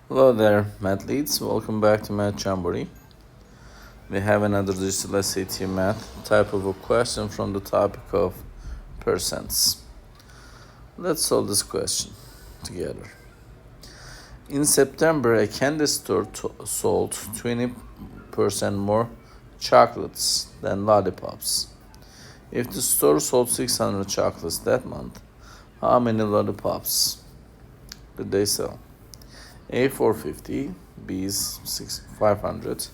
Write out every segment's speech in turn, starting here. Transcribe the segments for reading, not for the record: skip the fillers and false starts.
Hello there, math leads. Welcome back to Math Jamboree. We have another digital SAT math type of a question from the topic of percents. Let's solve this question together. In September, a candy store sold 20% more chocolates than lollipops. If the store sold 600 chocolates that month, how many lollipops did they sell? A 450, B is 500,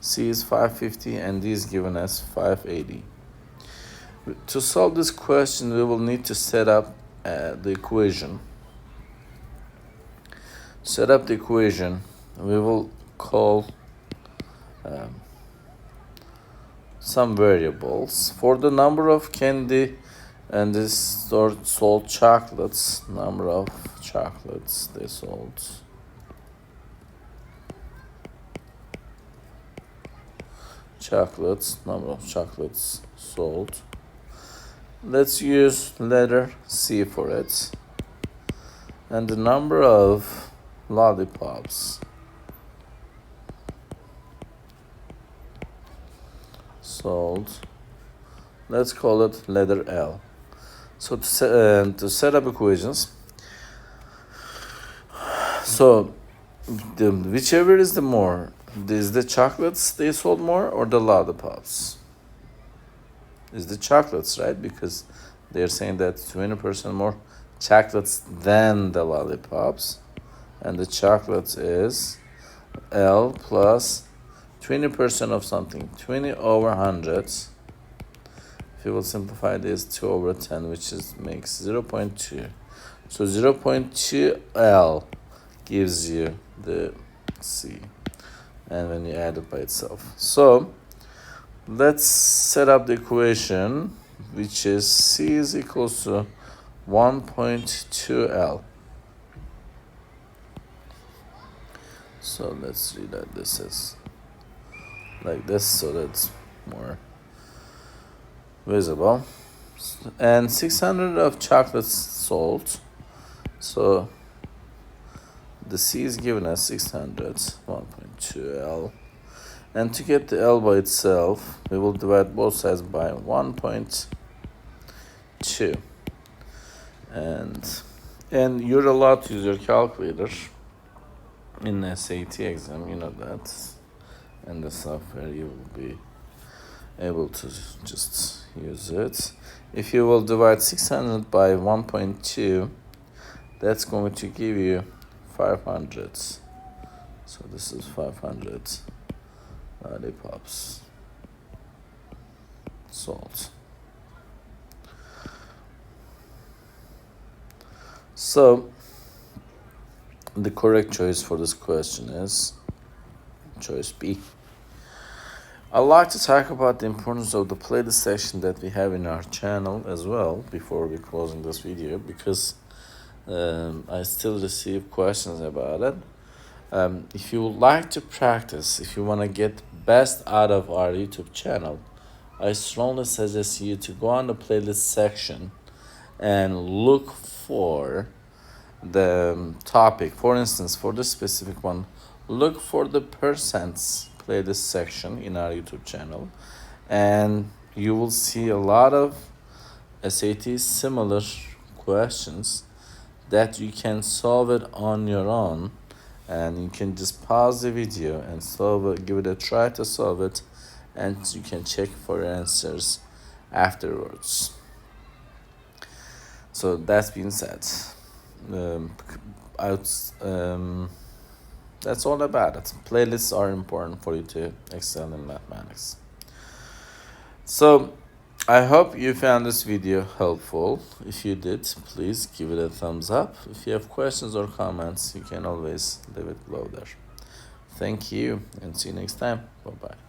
C is 550, and D is given as 580. To solve this question, we will need to set up the equation. Set up the equation. We will call some variables. For the number of candy and this store sold chocolates, number of chocolates they sold. Number of chocolates sold. Let's use letter C for it. And the number of lollipops sold, let's call it letter L. So to set up equations, so whichever is the more, is the chocolates they sold more or the lollipops? Is the chocolates, right? Because they're saying that 20% more chocolates than the lollipops. And the chocolates is L plus 20% of something. 20 over 100. If you will simplify this, 2 over 10, which makes 0.2. So 0.2 L gives you the C. And when you add it by itself. So let's set up the equation, which is C is equals to 1.2 L. So let's rewrite this as like this so that's more visible. And 600 of chocolates sold. So the C is given as 600, 1.2 L. And to get the L by itself, we will divide both sides by 1.2. And you're allowed to use your calculator in the SAT exam, you know that. And the software, you will be able to just use it. If you will divide 600 by 1.2, that's going to give you 500. So this is 500 lollipops sold. So the correct choice for this question is choice B. I'd like to talk about the importance of the playlist section that we have in our channel as well before we closing this video, because I still receive questions about it. If you would like to practice, if you want to get best out of our YouTube channel, I strongly suggest you to go on the playlist section and look for the topic. For instance, for this specific one, look for the percents playlist section in our YouTube channel, and you will see a lot of SAT similar questions that you can solve it on your own, and you can just pause the video and solve it, give it a try to solve it, and you can check for answers afterwards. So that's being said, that's all about it. Playlists are important for you to excel in mathematics. So I hope you found this video helpful. If you did, please give it a thumbs up. If you have questions or comments, you can always leave it below there. Thank you, and see you next time. Bye-bye.